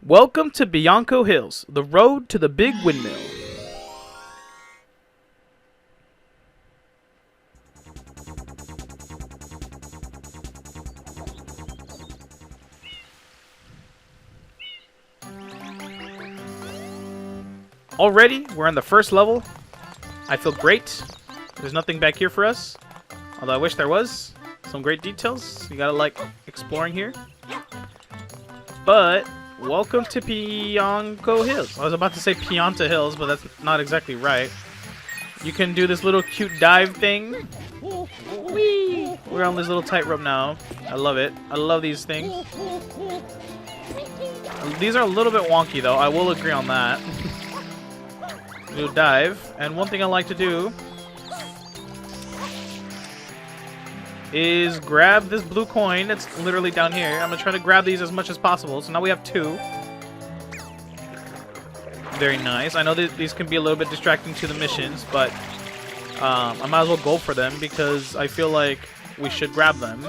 Welcome to Bianco Hills, the road to the big windmill. Already, we're on the first level. I feel great. There's nothing back here for us, although I wish there was. Some great details. You gotta like exploring here. But welcome to Bianco Hills. I was about to say Pianta Hills, but that's not exactly right. You can do this little cute dive thing. Whee! We're on this little tightrope now. I love it. I love these things. These are a little bit wonky though. I will agree on that. Do dive, and one thing I like to do is grab this blue coin that's literally down here. I'm gonna try to grab these as much as possible. So now we have two. Very nice. I know that these can be a little bit distracting to the missions, but I might as well go for them because I feel like we should grab them.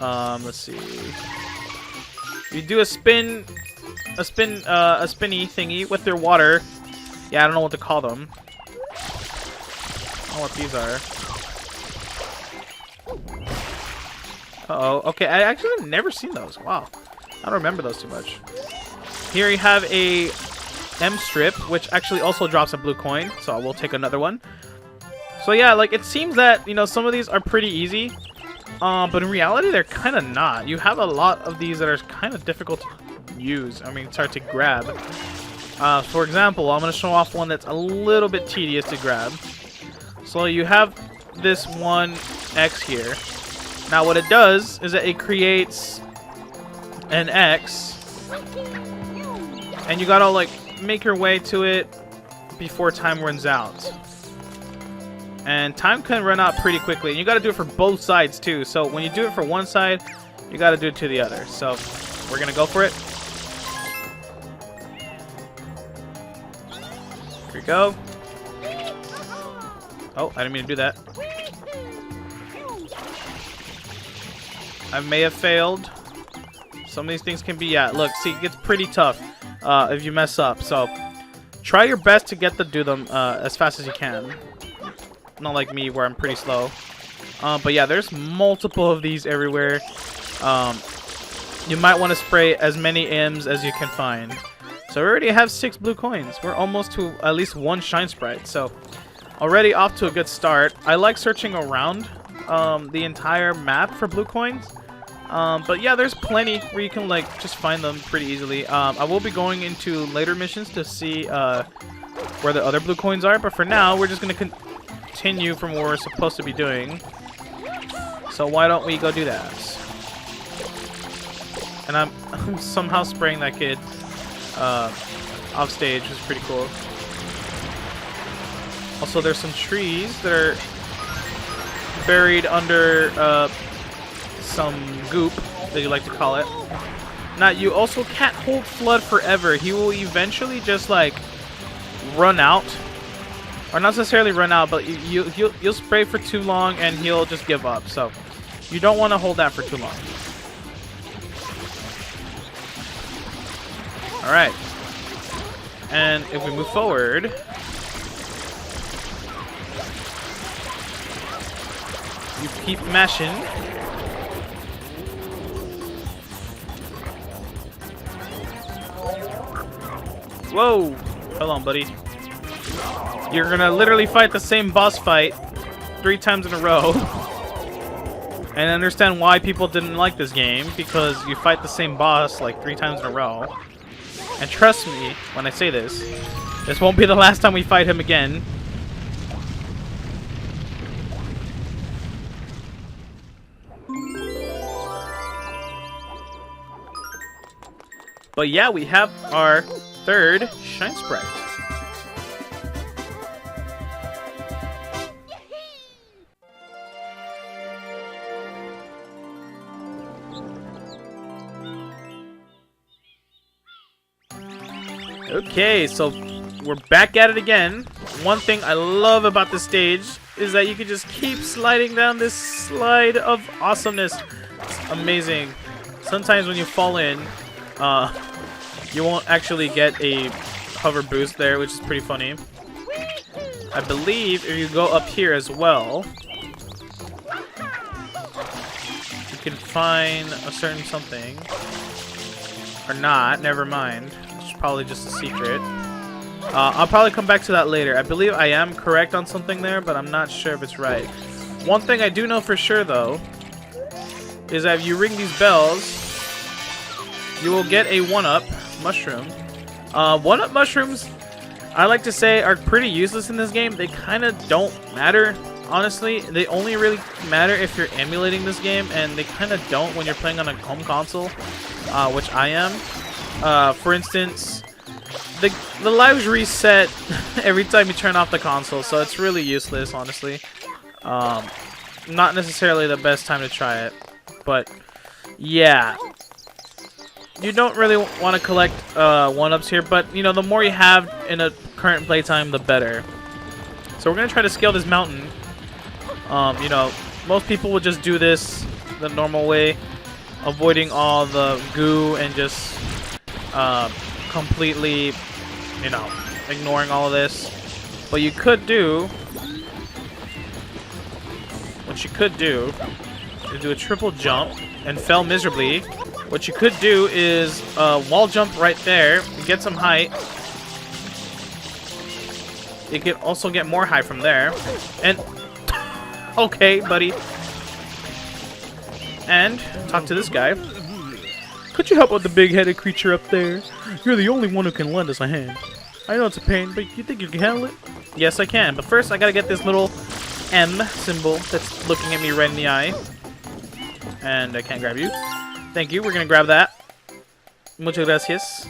Let's see. You do a spinny thingy with their water. Yeah, I don't know what to call them. I don't know what these are. Uh-oh. Okay, I actually have never seen those. Wow. I don't remember those too much. Here you have a M strip, which actually also drops a blue coin. So I will take another one. So yeah, like it seems that, you know, some of these are pretty easy. But in reality, they're kind of not. You have a lot of these that are kind of difficult to use. I mean, it's hard to grab. For example, I'm going to show off one that's a little bit tedious to grab. So you have this one X here. Now what it does is that it creates an X. And you got to like make your way to it before time runs out. And time can run out pretty quickly. And you got to do it for both sides too. So when you do it for one side, you got to do it to the other. So we're going to go for it. Here we go. Oh, I didn't mean to do that. I may have failed. Some of these things can be, yeah, look, see, it gets pretty tough if you mess up. So try your best to do them as fast as you can. Not like me where I'm pretty slow. But yeah, there's multiple of these everywhere. You might want to spray as many M's as you can find. So we already have 6 blue coins. We're almost to at least 1 shine sprite. So already off to a good start. I like searching around the entire map for blue coins. But yeah, there's plenty where you can like just find them pretty easily. I will be going into later missions to see where the other blue coins are. But for now, we're just going to continue from what we're supposed to be doing. So why don't we go do that? And I'm somehow spraying that kid off stage, which is pretty cool. Also, there's some trees that are buried under some goop, that you like to call it. Now, you also can't hold Flood forever. He will eventually just like run out, or not necessarily run out, but you'll spray for too long and he'll just give up. So you don't want to hold that for too long. All right, and if we move forward, you keep mashing. Whoa! Hold on, buddy. You're gonna literally fight the same boss fight 3 times in a row. And understand why people didn't like this game, because you fight the same boss like 3 times in a row. And trust me when I say this, this won't be the last time we fight him again. But yeah, we have our 3rd shine sprite. Okay, so we're back at it again. One thing I love about this stage is that you can just keep sliding down this slide of awesomeness. It's amazing. Sometimes when you fall in, you won't actually get a hover boost there, which is pretty funny. I believe if you go up here as well, you can find a certain something. Or not, never mind. It's probably just a secret. I'll probably come back to that later. I believe I am correct on something there, but I'm not sure if it's right. One thing I do know for sure, though, is that if you ring these bells, you will get a 1-up mushroom. 1-up mushrooms, I like to say, are pretty useless in this game. They kind of don't matter, honestly. They only really matter if you're emulating this game, and they kind of don't when you're playing on a home console, which I am. For instance, the lives reset every time you turn off the console, so it's really useless, honestly. Not necessarily the best time to try it, but yeah. You don't really want to collect 1-ups here, but you know, the more you have in a current playtime, the better. So we're gonna try to scale this mountain. You know, most people would just do this the normal way, avoiding all the goo and just completely, you know, ignoring all of this. But you could do, what you could do is do a triple jump and fail miserably. What you could do is wall jump right there, get some height. You could also get more height from there. And okay, buddy. And talk to this guy. Could you help out the big-headed creature up there? You're the only one who can lend us a hand. I know it's a pain, but you think you can handle it? Yes, I can. But first, I gotta get this little M symbol that's looking at me right in the eye. And I can't grab you. Thank you. We're gonna grab that. Muchas gracias.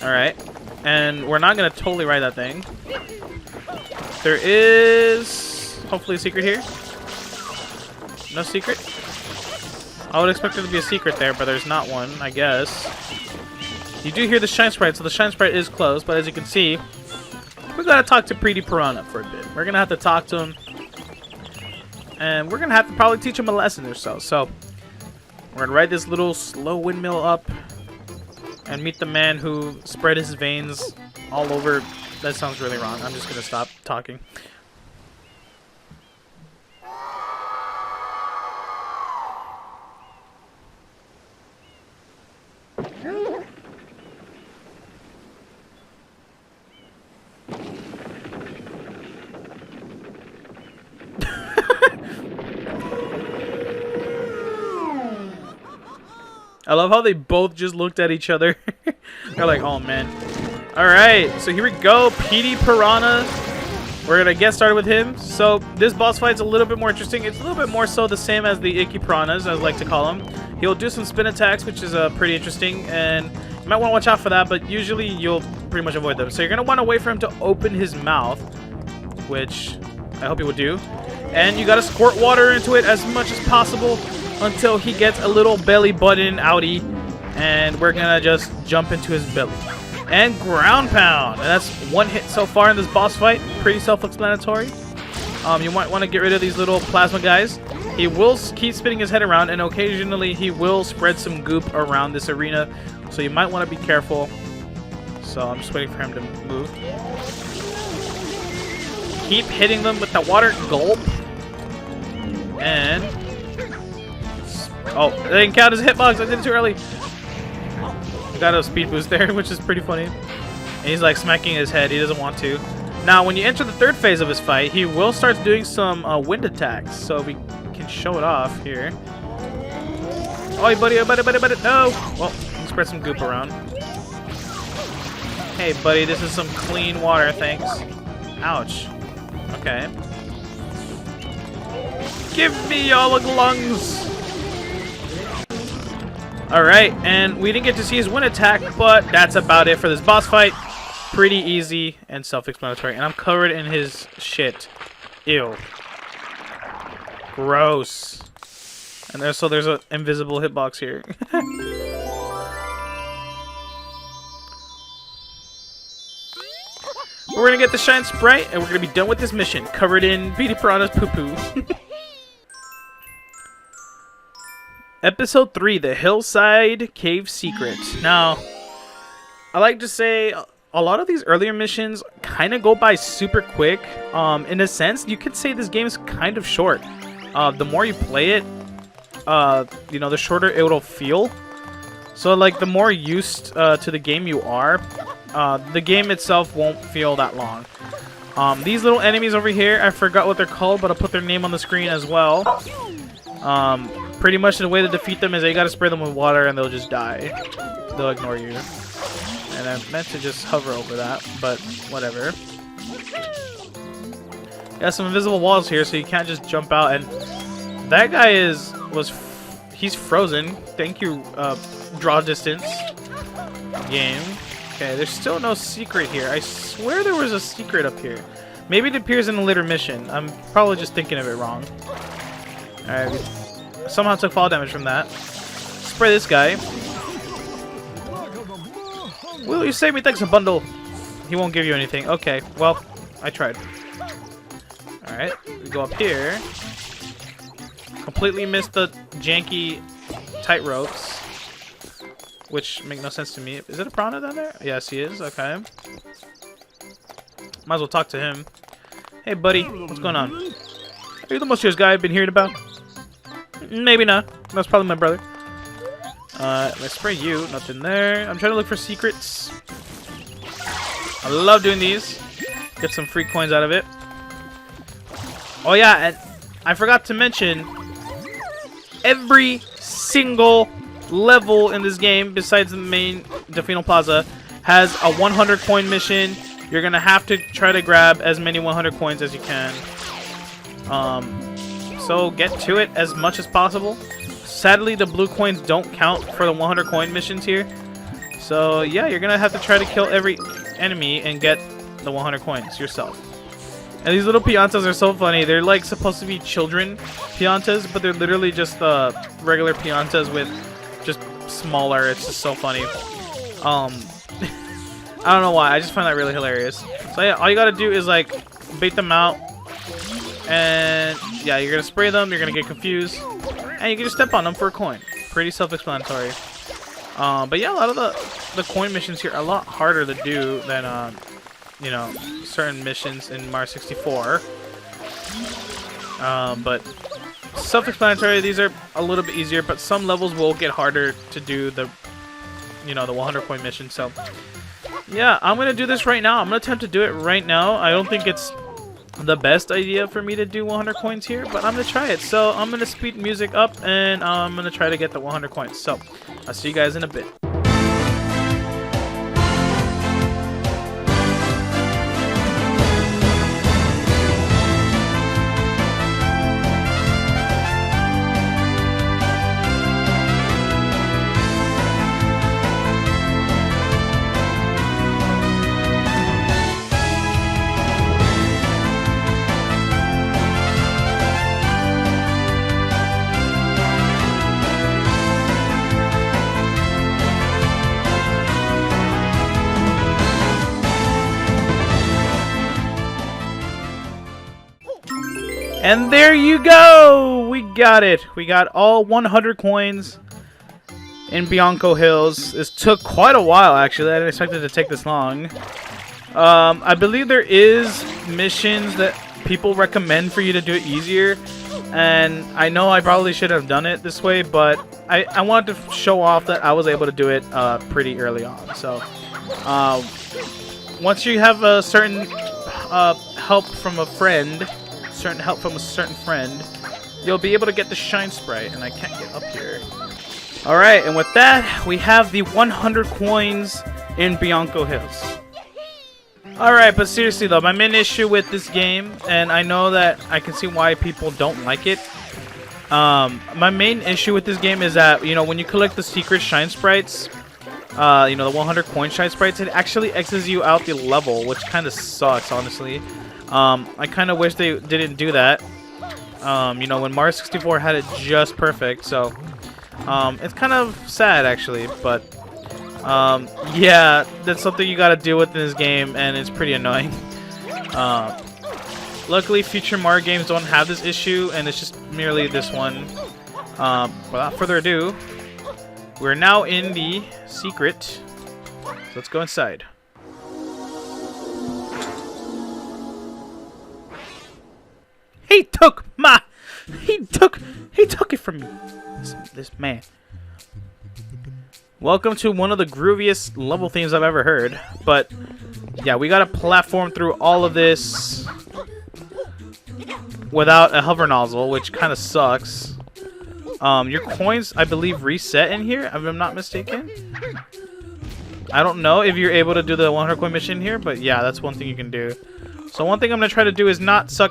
Alright. And we're not gonna totally ride that thing. There is hopefully a secret here. No secret? I would expect there to be a secret there, but there's not one, I guess. You do hear the shine sprite, so the shine sprite is closed, but as you can see, we gotta talk to Pretty Piranha for a bit. We're gonna have to talk to him. And we're gonna have to probably teach him a lesson or so. So we're gonna ride this little slow windmill up and meet the man who spread his veins all over. That sounds really wrong. I'm just gonna stop talking. I love how they both just looked at each other. They're like, oh man. Alright, so here we go. Petey Piranha. We're going to get started with him. So this boss fight's a little bit more interesting. It's a little bit more so the same as the Icky Piranhas, as I like to call them. He'll do some spin attacks, which is pretty interesting. And you might want to watch out for that, but usually you'll pretty much avoid them. So you're going to want to wait for him to open his mouth, which I hope he would do. And you got to squirt water into it as much as possible until he gets a little belly button outie, and we're gonna just jump into his belly and ground pound. And that's one hit so far in this boss fight. Pretty self-explanatory. You might want to get rid of these little plasma guys. He will keep spinning his head around, and occasionally he will spread some goop around this arena, so you might want to be careful. So I'm just waiting for him to move. Keep hitting them with the water. Gulp. And oh, that didn't count as a hitbox. I did it too early. I got a speed boost there, which is pretty funny. And he's like smacking his head. He doesn't want to. Now, when you enter the third phase of his fight, he will start doing some wind attacks. So we can show it off here. Oh, buddy, buddy. No. Well, he spread some goop around. Hey, buddy, this is some clean water. Thanks. Ouch. Okay. Give me all the lungs. Alright, and we didn't get to see his wind attack, but that's about it for this boss fight. Pretty easy and self-explanatory. And I'm covered in his shit. Ew. Gross. And there's an invisible hitbox here. We're gonna get the shine sprite, and we're gonna be done with this mission. Covered in Petey Piranha's poo-poo. Episode 3, the Hillside Cave Secret. Now, I like to say a lot of these earlier missions kind of go by super quick. In a sense, you could say this game is kind of short. The more you play it, you know, the shorter it'll feel. So, like, the more used to the game you are, the game itself won't feel that long. These little enemies over here, I forgot what they're called, but I'll put their name on the screen as well. Pretty much the way to defeat them is that you gotta spray them with water and they'll just die. They'll ignore you. And I meant to just hover over that, but whatever. Got some invisible walls here, so you can't just jump out. And that guy he's frozen. Thank you, draw distance game. Okay, there's still no secret here. I swear there was a secret up here. Maybe it appears in a later mission. I'm probably just thinking of it wrong. Alright, we somehow took fall damage from that. Spray this guy. Will you save me? Thanks a bundle. He won't give you anything. Okay, well, I tried. Alright, we go up here. Completely missed the janky tight ropes, which make no sense to me. Is it a piranha down there? Yes, he is. Okay. Might as well talk to him. Hey, buddy. What's going on? Are you the most serious guy I've been hearing about? Maybe not. That's probably my brother. Let's spray you. Nothing there. I'm trying to look for secrets. I love doing these. Get some free coins out of it. Oh, yeah. And I forgot to mention, every single level in this game, besides the main Defino Plaza, has a 100 coin mission. You're gonna have to try to grab as many 100 coins as you can. So get to it as much as possible. Sadly, the blue coins don't count for the 100 coin missions here. So yeah, you're gonna have to try to kill every enemy and get the 100 coins yourself. And these little piantas are so funny. They're like supposed to be children piantas, but they're literally just regular piantas with just smaller. It's just so funny. I don't know why. I just find that really hilarious. So yeah, all you gotta do is like bait them out, and yeah, you're gonna spray them. You're gonna get confused, and you can just step on them for a coin. Pretty self-explanatory. But yeah, a lot of the coin missions here are a lot harder to do than you know, certain missions in Mario 64. But self-explanatory. These are a little bit easier, but some levels will get harder to do the, you know, the 100 coin mission. So yeah, I'm gonna do this right now. I'm gonna attempt to do it right now. I don't think it's the best idea for me to do 100 coins here, but I'm gonna try it. So I'm gonna speed music up, and I'm gonna try to get the 100 coins. So I'll see you guys in a bit. And there you go! We got it! We got all 100 coins in Bianco Hills. This took quite a while, actually. I didn't expect it to take this long. I believe there is missions that people recommend for you to do it easier. And I know I probably should have done it this way, but I wanted to show off that I was able to do it pretty early on. So, once you have a certain help from a friend, you'll be able to get the shine sprite, and I can't get up here. Alright, and with that, we have the 100 coins in Bianco Hills. Alright, but seriously though, my main issue with this game, and I know that I can see why people don't like it, my main issue with this game is that, you know, when you collect the secret shine sprites, you know, the 100 coin shine sprites, it actually X's you out the level, which kind of sucks, honestly. I kind of wish they didn't do that. You know, when Mario 64 had it just perfect, so it's kind of sad actually, but yeah, that's something you gotta deal with in this game, and it's pretty annoying. Luckily, future Mario games don't have this issue, and it's just merely this one. Without further ado, we're now in the secret. So let's go inside. He took it from me. This man. Welcome to one of the grooviest level themes I've ever heard. But yeah, we gotta platform through all of this without a hover nozzle, which kind of sucks. Your coins, I believe, reset in here, if I'm not mistaken. I don't know if you're able to do the 100 coin mission here, but yeah, that's one thing you can do. So one thing I'm gonna try to do is not suck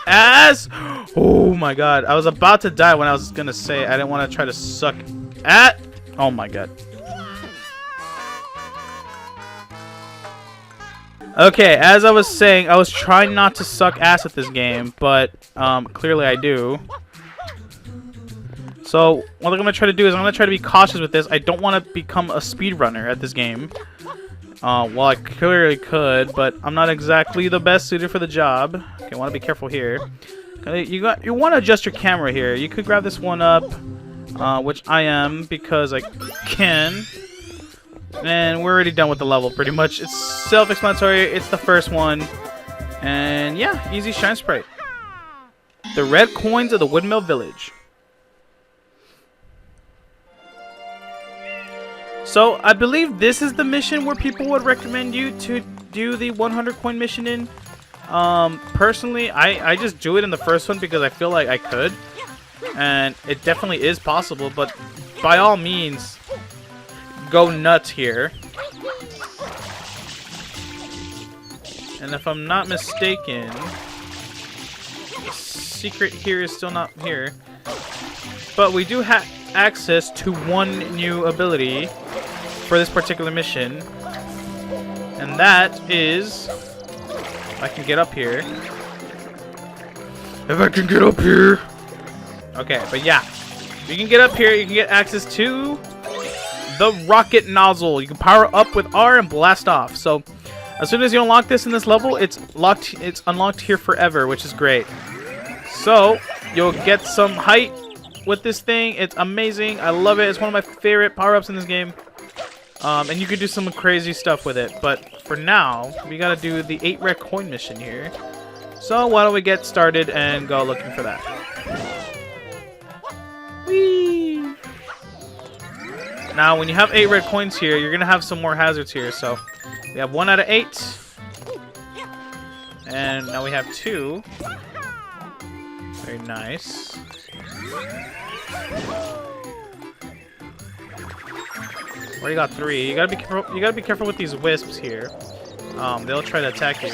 ass. Oh my god, I was about to die when I was gonna say I didn't want to try to suck at. Oh my god. Okay, as I was saying, I was trying not to suck ass at this game, but clearly I do. So what I'm gonna try to do is I'm gonna try to be cautious with this. I don't want to become a speedrunner at this game. Well, I clearly could, but I'm not exactly the best suited for the job. Okay, I want to be careful here. You want to adjust your camera here. You could grab this one up, which I am because I can. And we're already done with the level, pretty much. It's self-explanatory. It's the first one, and yeah, easy shine sprite. The red coins of the Windmill Village. So, I believe this is the mission where people would recommend you to do the 100 coin mission in. Personally, I just do it in the first one because I feel like I could. And it definitely is possible, but by all means, go nuts here. And if I'm not mistaken, the secret here is still not here. But we do have access to one new ability for this particular mission, and that is, if I can get up here. Okay, but yeah, if you can get up here, you can get access to the rocket nozzle. You can power up with R and blast off. So as soon as you unlock this in this level, it's unlocked here forever, which is great. So you'll get some height with this thing. It's amazing. I love it. It's one of my favorite power-ups in this game. And you can do some crazy stuff with it. But for now, we gotta do the 8 red coin mission here. So why don't we get started and go looking for that. Whee! Now, when you have 8 red coins here, you're gonna have some more hazards here. So we have 1 out of 8. And now we have 2. Very nice. Or you got 3. You gotta be careful. You gotta be careful with these wisps here. They'll try to attack you,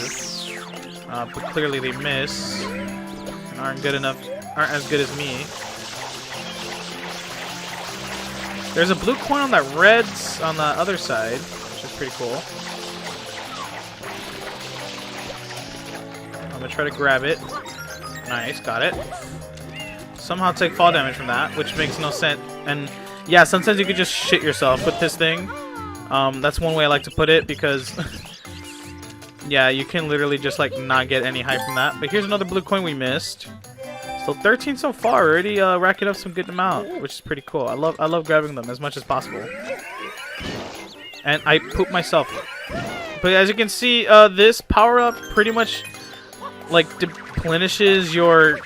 but clearly they miss and aren't as good as me. There's a blue coin on that red's on the other side, which is pretty cool. I'm gonna try to grab it. Nice, got it. Somehow take fall damage from that, which makes no sense. And yeah, sometimes you could just shit yourself with this thing. That's one way I like to put it, because yeah, you can literally just like not get any hype from that. But here's another blue coin we missed. Still 13 so far, already racking up some good amount, which is pretty cool. I love grabbing them as much as possible. And I poop myself. But as you can see, this power up pretty much like replenishes your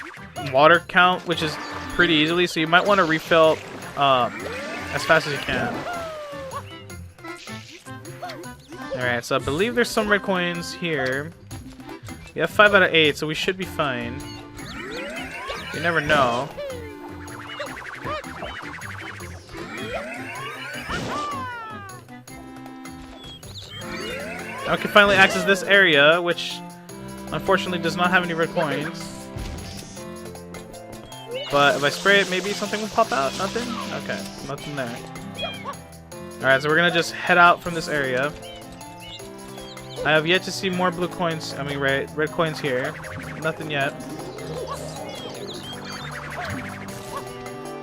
water count, which is pretty easily, so you might want to refill as fast as you can. Alright, so I believe there's some red coins here. We have 5 out of 8, so we should be fine. You never know. Now we can finally access this area, which unfortunately does not have any red coins. But if I spray it, maybe something will pop out. Nothing? Okay, nothing there. Alright, so we're gonna just head out from this area. I have yet to see more blue coins. I mean, red coins here. Nothing yet.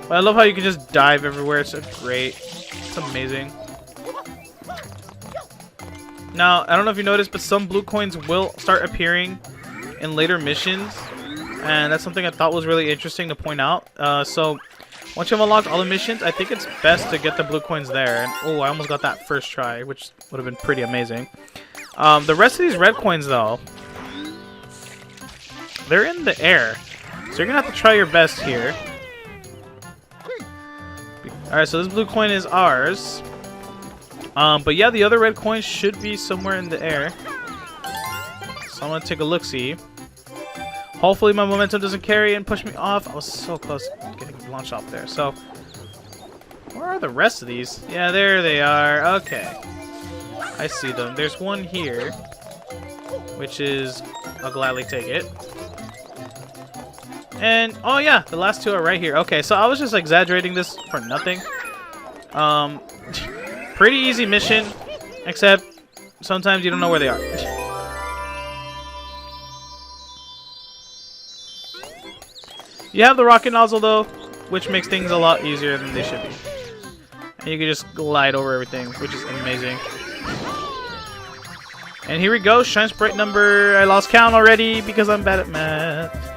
But I love how you can just dive everywhere. It's so great. It's amazing. Now, I don't know if you noticed, but some blue coins will start appearing in later missions. and that's something I thought was really interesting to point out. So once you've unlocked all the missions, I think it's best to get the blue coins there. And oh, I almost got that first try, which would have been pretty amazing. The rest of these red coins, though, they're in the air, so you're gonna have to try your best here. Alright, so this blue coin is ours. But yeah, the other red coins should be somewhere in the air. So I'm gonna take a look-see. Hopefully my momentum doesn't carry and push me off. I was so close to getting launched off there. So, where are the rest of these? Yeah, there they are. Okay. I see them. There's one here, which is... I'll gladly take it. And, oh yeah, the last two are right here. Okay, so I was just exaggerating this for nothing. Pretty easy mission, except sometimes you don't know where they are. You have the rocket nozzle though, which makes things a lot easier than they should be. And you can just glide over everything, which is amazing. And here we go, Shine Sprite number. I lost count already because I'm bad at math.